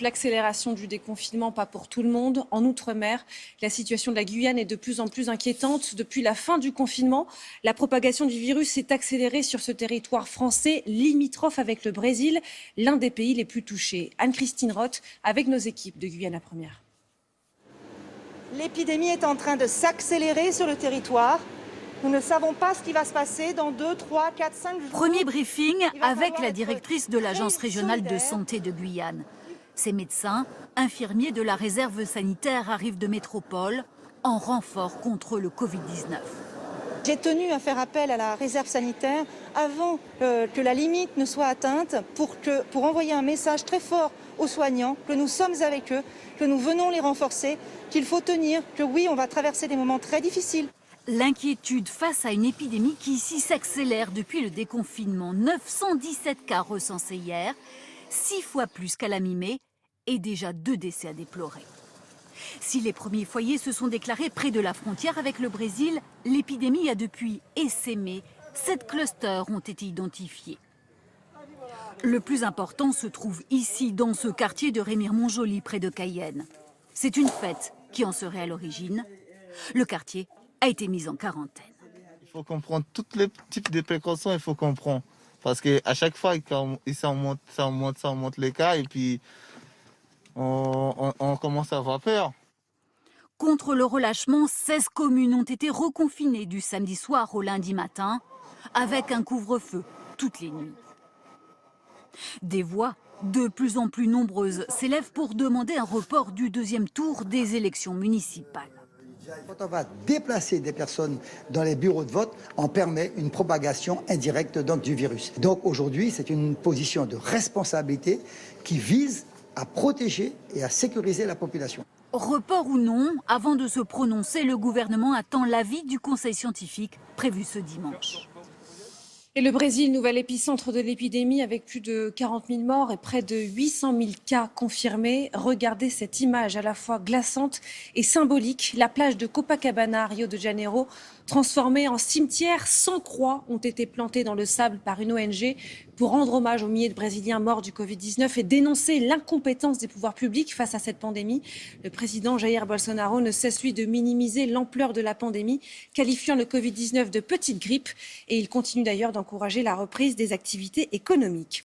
l'accélération du déconfinement, pas pour tout le monde. En Outre-mer, la situation de la Guyane est de plus en plus inquiétante. Depuis la fin du confinement, la propagation du virus s'est accélérée sur ce territoire français, limitrophe avec le Brésil, l'un des pays les plus touchés. Anne-Christine Roth avec nos équipes de Guyane à Première. L'épidémie est en train de s'accélérer sur le territoire. Nous ne savons pas ce qui va se passer dans 2, 3, 4, 5 jours. Premier briefing avec la directrice de l'Agence régionale de santé de Guyane. Ces médecins, infirmiers de la réserve sanitaire arrivent de métropole en renfort contre le Covid-19. J'ai tenu à faire appel à la réserve sanitaire avant que la limite ne soit atteinte pour envoyer un message très fort aux soignants, que nous sommes avec eux, que nous venons les renforcer, qu'il faut tenir, que oui, on va traverser des moments très difficiles. L'inquiétude face à une épidémie qui ici s'accélère depuis le déconfinement. 917 cas recensés hier, 6 fois plus qu'à la mi-mai et déjà 2 décès à déplorer. Si les premiers foyers se sont déclarés près de la frontière avec le Brésil, l'épidémie a depuis essaimé. 7 clusters ont été identifiés. Le plus important se trouve ici, dans ce quartier de Rémire-Montjoly, près de Cayenne. C'est une fête qui en serait à l'origine. Le quartier a été mis en quarantaine. Il faut comprendre tous les types de précautions, il faut comprendre. Parce qu'à chaque fois, ça monte les cas et puis on commence à avoir peur. Contre le relâchement, 16 communes ont été reconfinées du samedi soir au lundi matin, avec un couvre-feu toutes les nuits. Des voix de plus en plus nombreuses s'élèvent pour demander un report du deuxième tour des élections municipales. Quand on va déplacer des personnes dans les bureaux de vote, on permet une propagation indirecte du virus. Donc aujourd'hui, c'est une position de responsabilité qui vise à protéger et à sécuriser la population. Report ou non, avant de se prononcer, le gouvernement attend l'avis du conseil scientifique prévu ce dimanche. Et le Brésil, nouvel épicentre de l'épidémie avec plus de 40 000 morts et près de 800 000 cas confirmés. Regardez cette image à la fois glaçante et symbolique. La plage de Copacabana à Rio de Janeiro, transformée en cimetière, 100 croix ont été plantées dans le sable par une ONG pour rendre hommage aux milliers de Brésiliens morts du Covid-19 et dénoncer l'incompétence des pouvoirs publics face à cette pandémie. Le président Jair Bolsonaro ne cesse, lui, de minimiser l'ampleur de la pandémie, qualifiant le Covid-19 de petite grippe. Et il continue d'ailleurs d'encourager la reprise des activités économiques.